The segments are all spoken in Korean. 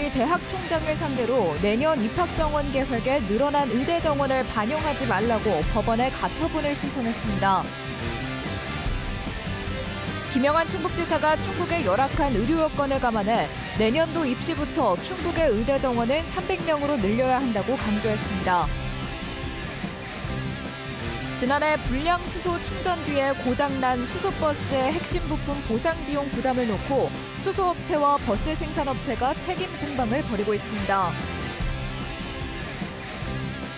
정부의 대학 총장을 상대로 내년 입학 정원 계획에 늘어난 의대 정원을 반영하지 말라고 법원에 가처분을 신청했습니다. 김영한 충북지사가 충북의 열악한 의료 여건을 감안해 내년도 입시부터 충북의 의대 정원을 300명으로 늘려야 한다고 강조했습니다. 지난해 불량 수소 충전 뒤에 고장난 수소버스의 핵심 부품 보상 비용 부담을 놓고 수소업체와 버스 생산업체가 책임 공방을 벌이고 있습니다.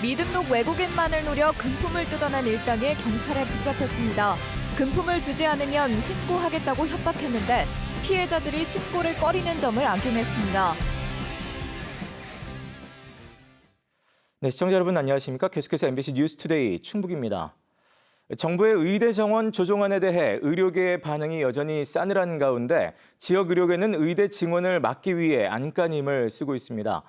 미등록 외국인만을 노려 금품을 뜯어낸 일당이 경찰에 붙잡혔습니다. 금품을 주지 않으면 신고하겠다고 협박했는데 피해자들이 신고를 꺼리는 점을 악용했습니다. 네, 시청자 여러분 안녕하십니까? 계속해서 MBC 뉴스투데이 충북입니다. 정부의 의대 정원 조정안에 대해 의료계의 반응이 여전히 싸늘한 가운데 지역 의료계는 의대 증원을 막기 위해 안간힘을 쓰고 있습니다.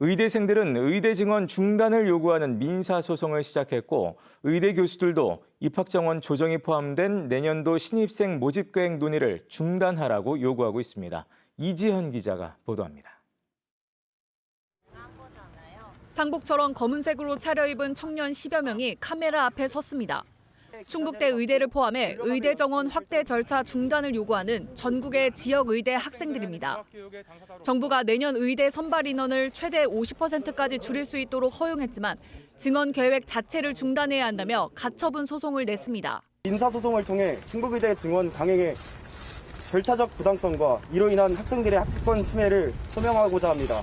의대생들은 의대 증원 중단을 요구하는 민사소송을 시작했고 의대 교수들도 입학 정원 조정이 포함된 내년도 신입생 모집 계획 논의를 중단하라고 요구하고 있습니다. 이지현 기자가 보도합니다. 상복처럼 검은색으로 차려입은 청년 10여 명이 카메라 앞에 섰습니다. 충북대 의대를 포함해 의대 정원 확대 절차 중단을 요구하는 전국의 지역 의대 학생들입니다. 정부가 내년 의대 선발 인원을 최대 50%까지 줄일 수 있도록 허용했지만 증원 계획 자체를 중단해야 한다며 가처분 소송을 냈습니다. 민사소송을 통해 충북의대 증원 강행의 절차적 부당성과 이로 인한 학생들의 학습권 침해를 소명하고자 합니다.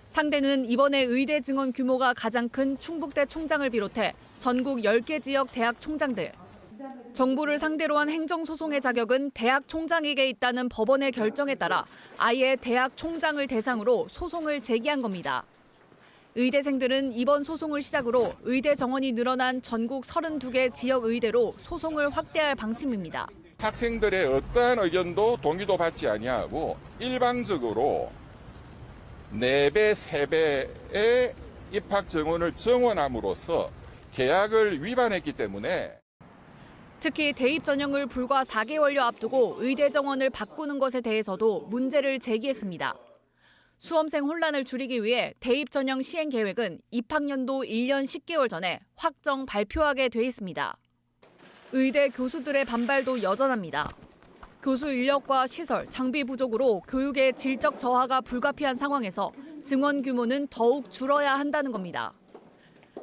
상대는 이번에 의대 증원 규모가 가장 큰 충북대 총장을 비롯해 전국 10개 지역 대학 총장들. 정부를 상대로 한 행정소송의 자격은 대학 총장에게 있다는 법원의 결정에 따라 아예 대학 총장을 대상으로 소송을 제기한 겁니다. 의대생들은 이번 소송을 시작으로 의대 정원이 늘어난 전국 32개 지역 의대로 소송을 확대할 방침입니다. 학생들의 어떠한 의견도 동의도 받지 아니하고 일방적으로 4배, 3배의 입학 정원을 정원함으로써 계약을 위반했기 때문에 특히 대입 전형을 불과 4개월여 앞두고 의대 정원을 바꾸는 것에 대해서도 문제를 제기했습니다. 수험생 혼란을 줄이기 위해 대입 전형 시행 계획은 입학년도 1년 10개월 전에 확정 발표하게 돼 있습니다. 의대 교수들의 반발도 여전합니다. 교수 인력과 시설, 장비 부족으로 교육의 질적 저하가 불가피한 상황에서 증원 규모는 더욱 줄어야 한다는 겁니다.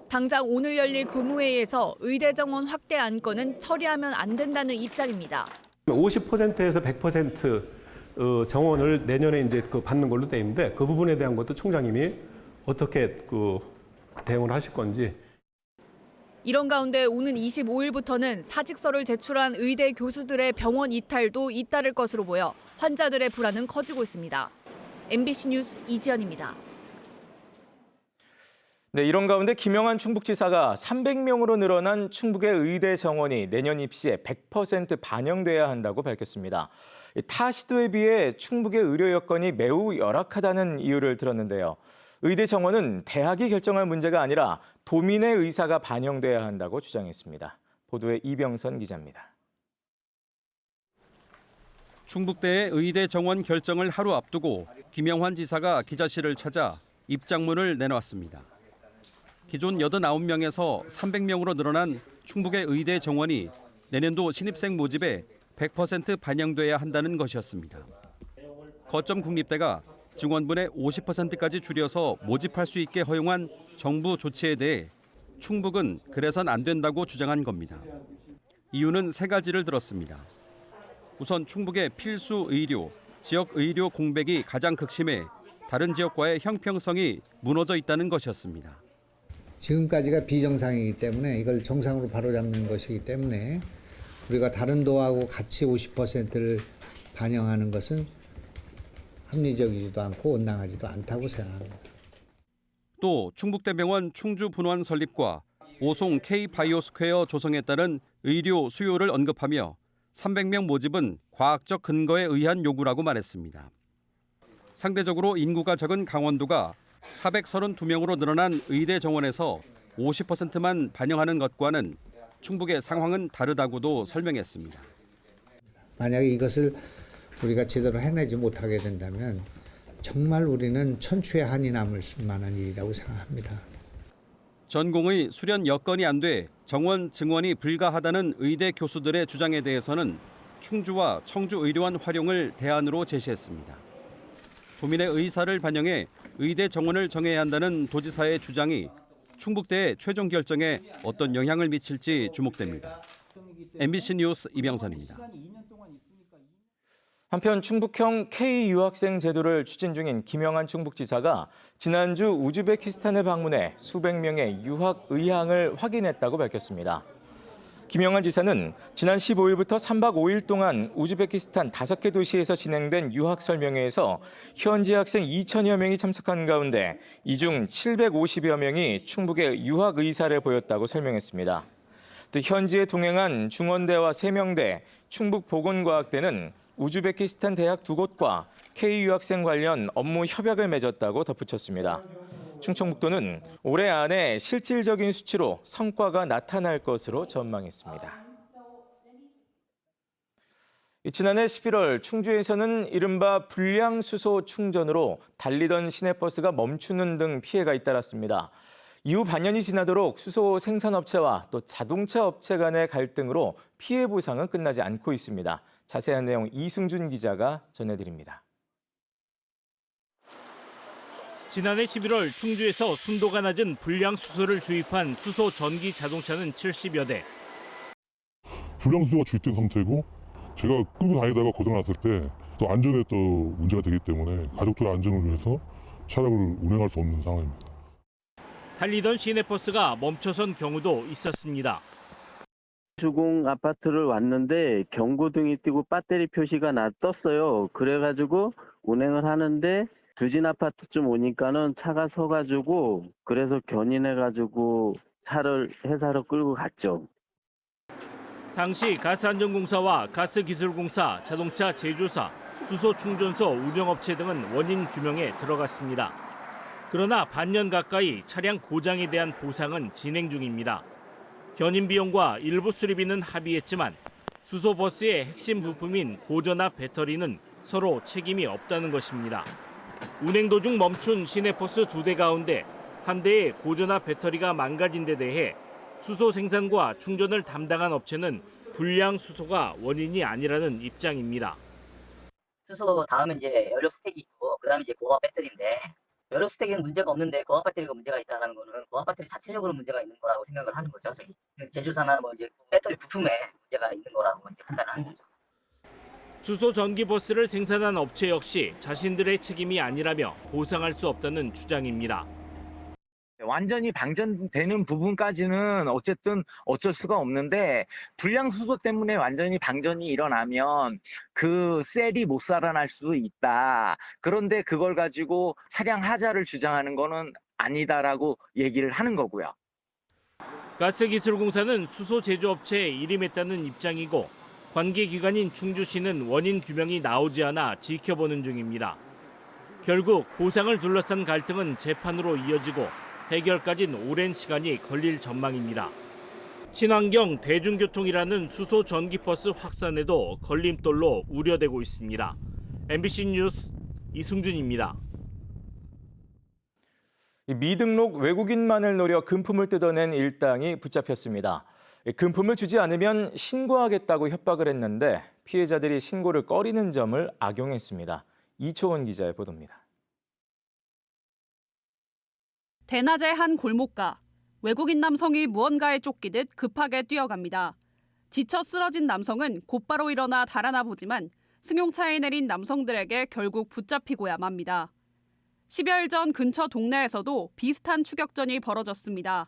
당장 오늘 열릴 교무회의에서 의대 정원 확대 안건은 처리하면 안 된다는 입장입니다. 50%에서 100% 정원을 내년에 이제 받는 걸로 돼 있는데 그 부분에 대한 것도 총장님이 어떻게 대응을 하실 건지. 이런 가운데 오는 25일부터는 사직서를 제출한 의대 교수들의 병원 이탈도 잇따를 것으로 보여 환자들의 불안은 커지고 있습니다. MBC 뉴스 이지연입니다. 네, 이런 가운데 김영한 충북지사가 300명으로 늘어난 충북의 의대 정원이 내년 입시에 100% 반영돼야 한다고 밝혔습니다. 타 시도에 비해 충북의 의료 여건이 매우 열악하다는 이유를 들었는데요. 의대 정원은 대학이 결정할 문제가 아니라 도민의 의사가 반영돼야 한다고 주장했습니다. 보도에 이병선 기자입니다. 충북대의 의대 정원 결정을 하루 앞두고 김영환 지사가 기자실을 찾아 입장문을 내놓았습니다. 기존 89명에서 300명으로 늘어난 충북의 의대 정원이 내년도 신입생 모집에 100% 반영돼야 한다는 것이었습니다. 거점 국립대가 증원분의 50%까지 줄여서 모집할 수 있게 허용한 정부 조치에 대해 충북은 그래선 안 된다고 주장한 겁니다. 이유는 3가지를 들었습니다. 우선 충북의 필수 의료, 지역 의료 공백이 가장 극심해 다른 지역과의 형평성이 무너져 있다는 것이었습니다. 지금까지가 비정상이기 때문에 이걸 정상으로 바로잡는 것이기 때문에 우리가 다른 도하고 같이 50%를 반영하는 것은 합리적이지도 않고 온당하지도 않다고 생각합니다. 또 충북대병원 충주분원 설립과 오송 K바이오스퀘어 조성에 따른 의료 수요를 언급하며 300명 모집은 과학적 근거에 의한 요구라고 말했습니다. 상대적으로 인구가 적은 강원도가 432명으로 늘어난 의대 정원에서 50%만 반영하는 것과는 충북의 상황은 다르다고도 설명했습니다. 만약에 이것을 우리가 제대로 해내지 못하게 된다면 정말 우리는 천추의 한이 남을 만한 일이라고 생각합니다. 전공의 수련 여건이 안 돼 정원 증원이 불가하다는 의대 교수들의 주장에 대해서는 충주와 청주 의료원 활용을 대안으로 제시했습니다. 도민의 의사를 반영해 의대 정원을 정해야 한다는 도지사의 주장이 충북대의 최종 결정에 어떤 영향을 미칠지 주목됩니다. MBC 뉴스 이병선입니다. 한편 충북형 K 유학생 제도를 추진 중인 김영한 충북지사가 지난주 우즈베키스탄을 방문해 수백 명의 유학 의향을 확인했다고 밝혔습니다. 김영한 지사는 지난 15일부터 3박 5일 동안 우즈베키스탄 5개 도시에서 진행된 유학 설명회에서 현지 학생 2천여 명이 참석한 가운데 이 중 750여 명이 충북의 유학 의사를 보였다고 설명했습니다. 또 현지에 동행한 중원대와 세명대, 충북보건과학대는 우즈베키스탄 대학 2곳과 K 유학생 관련 업무 협약을 맺었다고 덧붙였습니다. 충청북도는 올해 안에 실질적인 수치로 성과가 나타날 것으로 전망했습니다. 지난해 11월 충주에서는 이른바 불량수소 충전으로 달리던 시내버스가 멈추는 등 피해가 잇따랐습니다. 이후 반년이 지나도록 수소 생산업체와 또 자동차 업체 간의 갈등으로 피해 보상은 끝나지 않고 있습니다. 자세한 내용 이승준 기자가 전해드립니다. 지난해 11월 충주에서 순도가 낮은 불량 수소를 주입한 수소 전기 자동차는 70여 대. 불량수소가 주입된 상태고 제가 끌고 다니다가 고장났을 때 또 안전에 또 문제가 되기 때문에 가족들의 안전을 위해서 차량을 운행할 수 없는 상황입니다. 달리던 시내버스가 멈춰선 경우도 있었습니다. 주공 아파트를 왔는데 경고등이 뜨고 배터리 표시가 떴어요. 그래가지고 운행을 하는데 두진 아파트쯤 오니까는 차가 서가지고 그래서 견인해가지고 차를 회사로 끌고 갔죠. 당시 가스안전공사와 가스기술공사, 자동차 제조사, 수소충전소 운영업체 등은 원인 규명에 들어갔습니다. 그러나 반년 가까이 차량 고장에 대한 보상은 진행 중입니다. 견인 비용과 일부 수리비는 합의했지만 수소버스의 핵심 부품인 고전압 배터리는 서로 책임이 없다는 것입니다. 운행 도중 멈춘 시내버스 2대 가운데 한 대의 고전압 배터리가 망가진 데 대해 수소 생산과 충전을 담당한 업체는 불량 수소가 원인이 아니라는 입장입니다. 수소 다음에 이제 연료 스택이 있고 그다음에 이제 고압 배터리인데 연료 스택에는 문제가 없는데 고압 배터리가 문제가 있다는 거는 고압 배터리 자체적으로 문제가 있는 거라고 생각을 하는 거죠. 저희 제조사나 뭐 이제 배터리 부품에 문제가 있는 거라고 이제 판단하는 거죠. 수소 전기 버스를 생산한 업체 역시 자신들의 책임이 아니라며 보상할 수 없다는 주장입니다. 완전히 방전되는 부분까지는 어쨌든 어쩔 수가 없는데 불량 수소 때문에 완전히 방전이 일어나면 그 셀이 못 살아날 수 있다. 그런데 그걸 가지고 차량 하자를 주장하는 거는 아니다라고 얘기를 하는 거고요. 가스기술공사는 수소 제조업체에 일임했다는 입장이고 관계기관인 충주시는 원인 규명이 나오지 않아 지켜보는 중입니다. 결국 보상을 둘러싼 갈등은 재판으로 이어지고 해결까지는 오랜 시간이 걸릴 전망입니다. 친환경 대중교통이라는 수소 전기버스 확산에도 걸림돌로 우려되고 있습니다. MBC 뉴스 이승준입니다. 미등록 외국인만을 노려 금품을 뜯어낸 일당이 붙잡혔습니다. 금품을 주지 않으면 신고하겠다고 협박을 했는데 피해자들이 신고를 꺼리는 점을 악용했습니다. 이초원 기자의 보도입니다. 대낮의 한 골목가. 외국인 남성이 무언가에 쫓기듯 급하게 뛰어갑니다. 지쳐 쓰러진 남성은 곧바로 일어나 달아나 보지만 승용차에 내린 남성들에게 결국 붙잡히고야 맙니다. 10여일 전 근처 동네에서도 비슷한 추격전이 벌어졌습니다.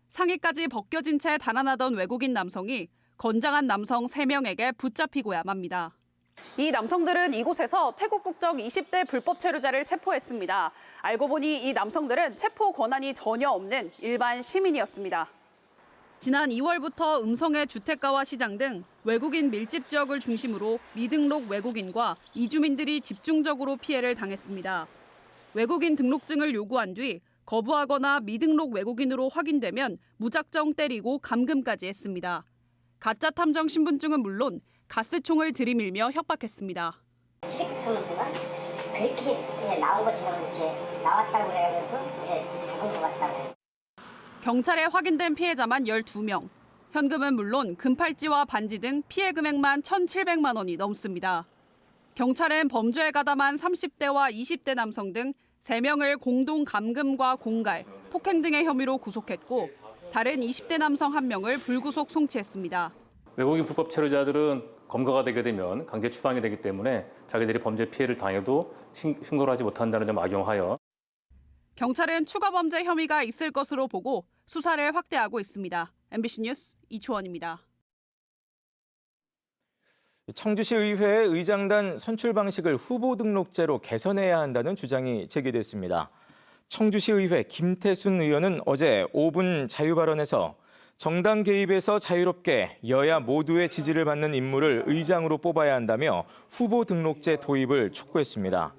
상의까지 벗겨진 채 달아나던 외국인 남성이 건장한 남성 3명에게 붙잡히고야 맙니다. 이 남성들은 이곳에서 태국 국적 20대 불법 체류자를 체포했습니다. 알고 보니 이 남성들은 체포 권한이 전혀 없는 일반 시민이었습니다. 지난 2월부터 음성의 주택가와 시장 등 외국인 밀집 지역을 중심으로 미등록 외국인과 이주민들이 집중적으로 피해를 당했습니다. 외국인 등록증을 요구한 뒤 거부하거나 미등록 외국인으로 확인되면 무작정 때리고 감금까지 했습니다. 가짜 탐정 신분증은 물론 가스총을 들이밀며 협박했습니다. 출입국 찾는 순간 그렇게 그냥 나온 것처럼 이렇게 나왔다고 그래서 이제 잡은 것 같다고. 경찰에 확인된 피해자만 12명. 현금은 물론 금팔찌와 반지 등 피해 금액만 1,700만 원이 넘습니다. 경찰은 범죄에 가담한 30대와 20대 남성 등 3명을 공동 감금과 공갈, 폭행 등의 혐의로 구속했고 다른 20대 남성 1명을 불구속 송치했습니다. 외국인 불법 체류자들은 검거가 되게 되면 강제 추방이 되기 때문에 자기들이 범죄 피해를 당해도 신고를 하지 못한다는 점 악용하여 경찰은 추가 범죄 혐의가 있을 것으로 보고 수사를 확대하고 있습니다. MBC 뉴스 이초원입니다. 청주시 의회의 의장단 선출 방식을 후보 등록제로 개선해야 한다는 주장이 제기됐습니다. 청주시 의회 김태순 의원은 어제 5분 자유 발언에서 정당 개입에서 자유롭게 여야 모두의 지지를 받는 인물을 의장으로 뽑아야 한다며 후보 등록제 도입을 촉구했습니다.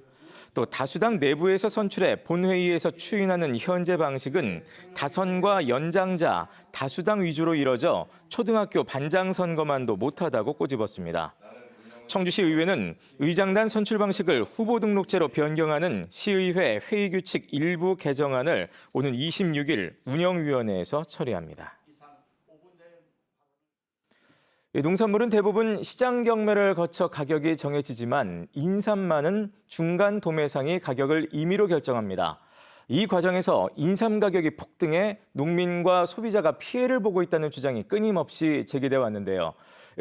또 다수당 내부에서 선출해 본회의에서 추인하는 현재 방식은 다선과 연장자, 다수당 위주로 이뤄져 초등학교 반장 선거만도 못하다고 꼬집었습니다. 청주시 의회는 의장단 선출 방식을 후보 등록제로 변경하는 시의회 회의규칙 일부 개정안을 오는 26일 운영위원회에서 처리합니다. 농산물은 대부분 시장 경매를 거쳐 가격이 정해지지만 인삼만은 중간 도매상이 가격을 임의로 결정합니다. 이 과정에서 인삼 가격이 폭등해 농민과 소비자가 피해를 보고 있다는 주장이 끊임없이 제기돼 왔는데요.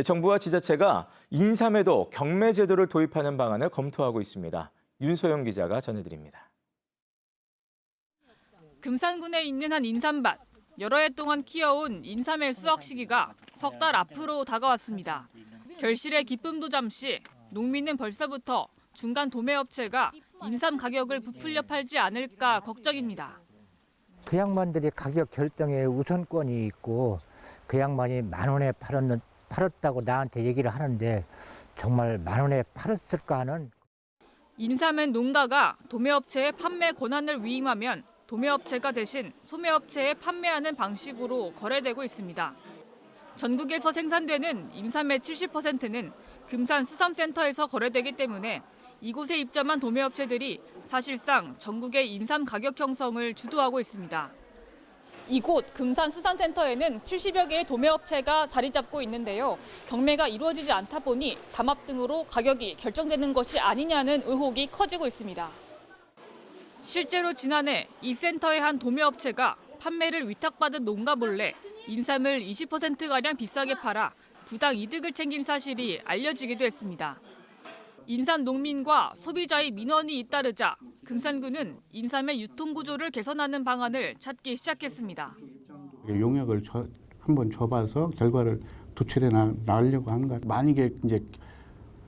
정부와 지자체가 인삼에도 경매 제도를 도입하는 방안을 검토하고 있습니다. 윤소영 기자가 전해드립니다. 금산군에 있는 한 인삼밭. 여러 해 동안 키워온 인삼의 수확 시기가 석 달 앞으로 다가왔습니다. 결실의 기쁨도 잠시 농민은 벌써부터 중간 도매업체가 인삼 가격을 부풀려 팔지 않을까 걱정입니다. 그 양반들이 가격 결정에 우선권이 있고 그 양반이 10,000원에 팔았다고 나한테 얘기를 하는데 정말 10,000원에 팔았을까 하는. 인삼은 농가가 도매업체에 판매 권한을 위임하면 도매업체가 대신 소매업체에 판매하는 방식으로 거래되고 있습니다. 전국에서 생산되는 인삼의 70%는 금산 수삼센터에서 거래되기 때문에 이곳에 입점한 도매업체들이 사실상 전국의 인삼 가격 형성을 주도하고 있습니다. 이곳 금산 수산센터에는 70여 개의 도매업체가 자리 잡고 있는데요. 경매가 이루어지지 않다 보니 담합 등으로 가격이 결정되는 것이 아니냐는 의혹이 커지고 있습니다. 실제로 지난해 이 센터의 한 도매업체가 판매를 위탁받은 농가 몰래 인삼을 20%가량 비싸게 팔아 부당 이득을 챙긴 사실이 알려지기도 했습니다. 인삼 농민과 소비자의 민원이 잇따르자 금산군은 인삼의 유통 구조를 개선하는 방안을 찾기 시작했습니다. 용역을 한번 줘봐서 결과를 도출해 나가려고 하는 것. 만약에 이제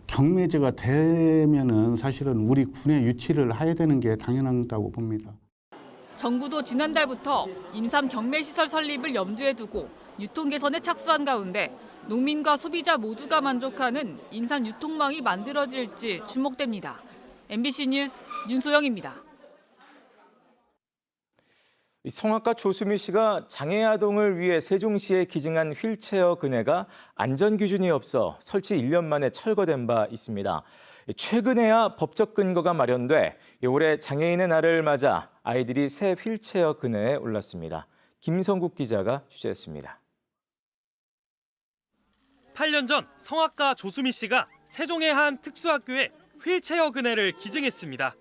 경매제가 되면은 사실은 우리 군의 유치를 해야 되는 게 당연하다고 봅니다. 정부도 지난달부터 인삼 경매시설 설립을 염두에 두고 유통 개선에 착수한 가운데 농민과 소비자 모두가 만족하는 인삼 유통망이 만들어질지 주목됩니다. MBC 뉴스 윤소영입니다. 성악가 조수미 씨가 장애 아동을 위해 세종시에 기증한 휠체어 그네가 안전 기준이 없어 설치 1년 만에 철거된 바 있습니다. 최근에야 법적 근거가 마련돼 올해 장애인의 날을 맞아 아이들이 새 휠체어 그네에 올랐습니다. 김성국 기자가 취재했습니다. 8년 전 성악가 조수미 씨가 세종의 한 특수학교에 휠체어 그네를 기증했습니다.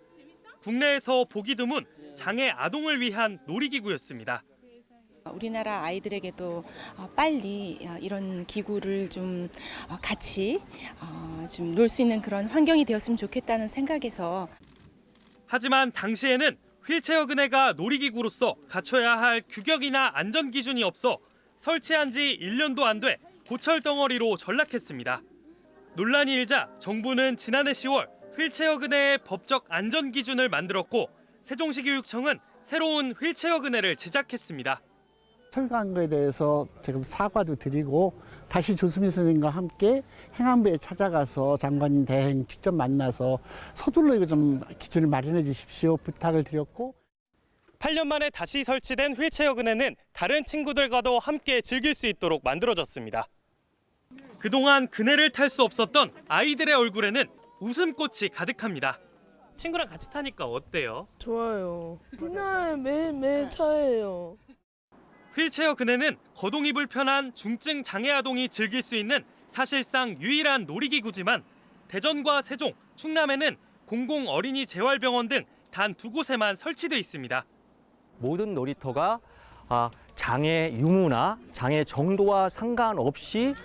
국내에서 보기 드문 장애 아동을 위한 놀이기구였습니다. 우리나라 아이들에게도 빨리 이런 기구를 좀 같이 좀 놀 수 있는 그런 환경이 되었으면 좋겠다는 생각에서. 하지만 당시에는 휠체어 그네가 놀이기구로서 갖춰야 할 규격이나 안전 기준이 없어 설치한 지 1년도 안 돼 고철 덩어리로 전락했습니다. 논란이 일자 정부는 지난해 10월 휠체어 그네의 법적 안전 기준을 만들었고 세종시 교육청은 새로운 휠체어 그네를 제작했습니다. 철거한 거에 대해서 제가 사과도 드리고 다시 조수미 선생님과 함께 행안부에 찾아가서 장관님 대행 직접 만나서 서둘러 이거 좀 기준을 마련해 주십시오 부탁을 드렸고 8년 만에 다시 설치된 휠체어 그네는 다른 친구들과도 함께 즐길 수 있도록 만들어졌습니다. 그동안 그네를 탈 수 없었던 아이들의 얼굴에는 웃음꽃이 가득합니다. 친구랑 같이 타니까 어때요? 좋아요. 그날 매일 타요. 휠체어 그네는 거동이 불편한 중증 장애 아동이 즐길 수 있는 사실상 유일한 놀이기구지만 대전과 세종, 충남에는 공공 어린이 재활병원 등 단 2곳에만 설치돼 있습니다. 모든 놀이터가 장애 유무나 장애 정도와 상관없이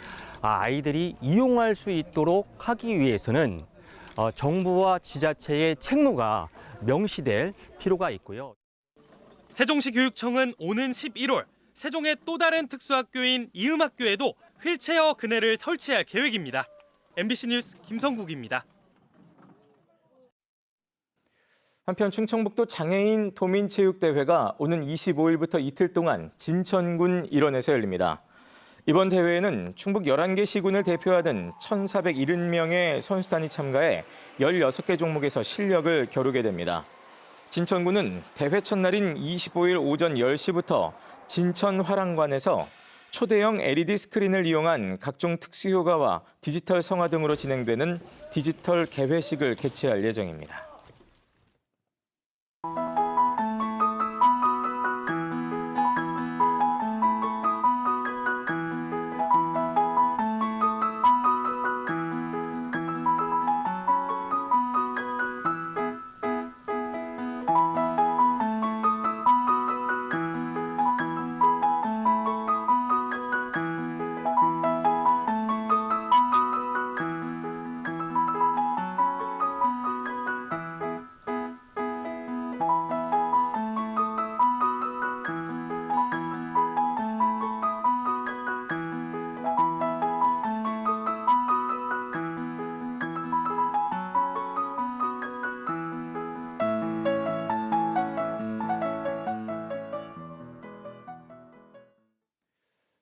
아이들이 이용할 수 있도록 하기 위해서는 정부와 지자체의 책무가 명시될 필요가 있고요. 세종시 교육청은 오는 11월 세종의 또 다른 특수학교인 이음학교에도 휠체어 그네를 설치할 계획입니다. MBC 뉴스 김성국입니다. 한편 충청북도 장애인 도민체육대회가 오는 25일부터 이틀 동안 진천군 일원에서 열립니다. 이번 대회에는 충북 11개 시군을 대표하는 1,470명의 선수단이 참가해 16개 종목에서 실력을 겨루게 됩니다. 진천군은 대회 첫날인 25일 오전 10시부터 진천 화랑관에서 초대형 LED 스크린을 이용한 각종 특수효과와 디지털 성화 등으로 진행되는 디지털 개회식을 개최할 예정입니다.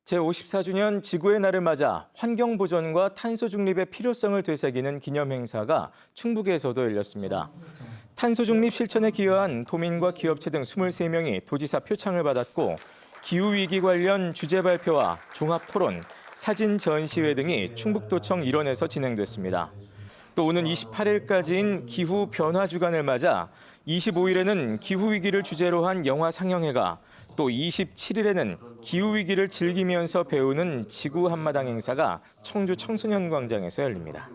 제54주년 지구의 날을 맞아 환경 보존과 탄소 중립의 필요성을 되새기는 기념 행사가 충북에서도 열렸습니다. 탄소 중립 실천에 기여한 도민과 기업체 등 23명이 도지사 표창을 받았고 기후위기 관련 주제 발표와 종합 토론, 사진 전시회 등이 충북도청 일원에서 진행됐습니다. 또 오는 28일까지인 기후 변화 주간을 맞아 25일에는 기후위기를 주제로 한 영화 상영회가 또 27일에는 기후위기를 즐기면서 배우는 지구 한마당 행사가 청주 청소년광장에서 열립니다.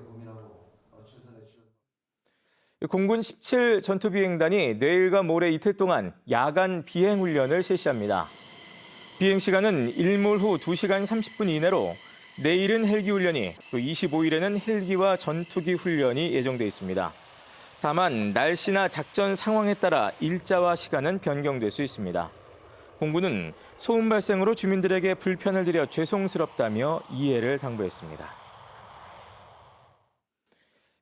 공군 17 전투비행단이 내일과 모레 이틀 동안 야간 비행훈련을 실시합니다. 비행시간은 일몰 후 2시간 30분 이내로 내일은 헬기 훈련이 또 25일에는 헬기와 전투기 훈련이 예정돼 있습니다. 다만 날씨나 작전 상황에 따라 일자와 시간은 변경될 수 있습니다. 공군은 소음 발생으로 주민들에게 불편을 드려 죄송스럽다며 이해를 당부했습니다.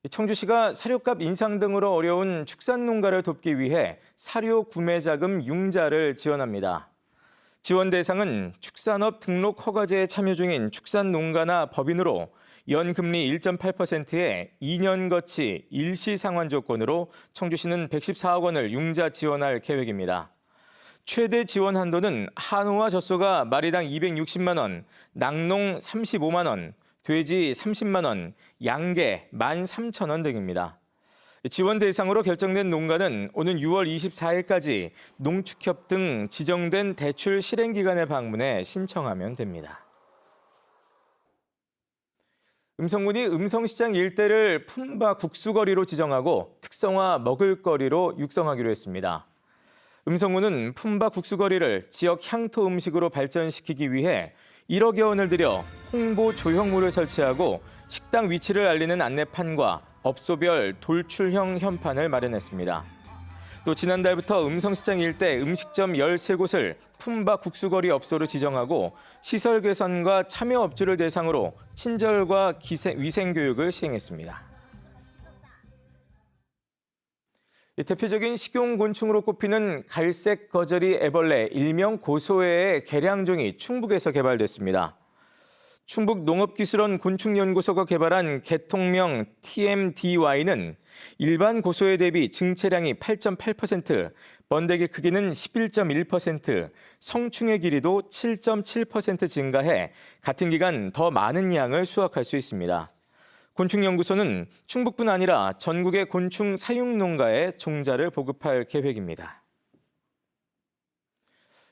청주시가 사료값 인상 등으로 어려운 축산농가를 돕기 위해 사료 구매 자금 융자를 지원합니다. 지원 대상은 축산업 등록 허가제에 참여 중인 축산농가나 법인으로 연금리 1.8%의 2년 거치 일시 상환 조건으로 청주시는 114억 원을 융자 지원할 계획입니다. 최대 지원 한도는 한우와 젖소가 마리당 260만 원, 낙농 35만 원, 돼지 30만 원, 양계 13,000원 등입니다. 지원 대상으로 결정된 농가는 오는 6월 24일까지 농축협 등 지정된 대출 실행 기관에 방문해 신청하면 됩니다. 음성군이 음성시장 일대를 품바 국수거리로 지정하고 특성화 먹을거리로 육성하기로 했습니다. 음성군은 품바 국수거리를 지역 향토 음식으로 발전시키기 위해 1억여 원을 들여 홍보 조형물을 설치하고 식당 위치를 알리는 안내판과 업소별 돌출형 현판을 마련했습니다. 또 지난달부터 음성시장 일대 음식점 13곳을 품바 국수거리 업소로 지정하고 시설 개선과 참여 업주를 대상으로 친절과 위생 교육을 시행했습니다. 대표적인 식용곤충으로 꼽히는 갈색 거저리 애벌레 일명 고소해의 개량종이 충북에서 개발됐습니다. 충북농업기술원 곤충연구소가 개발한 개통명 TMDY는 일반 고소해 대비 증체량이 8.8%, 번데기 크기는 11.1%, 성충의 길이도 7.7% 증가해 같은 기간 더 많은 양을 수확할 수 있습니다. 곤충연구소는 충북뿐 아니라 전국의 곤충 사육농가에 종자를 보급할 계획입니다.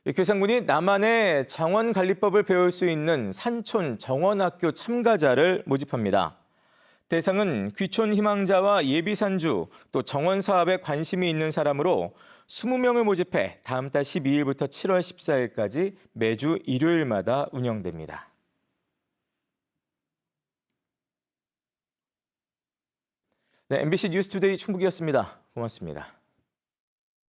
괴산군이 나만의 정원관리법을 배울 수 있는 산촌 정원학교 참가자를 모집합니다. 대상은 귀촌 희망자와 예비산주, 또 정원 사업에 관심이 있는 사람으로 20명을 모집해 다음 달 12일부터 7월 14일까지 매주 일요일마다 운영됩니다. 네, MBC 뉴스투데이 충북이었습니다. 고맙습니다.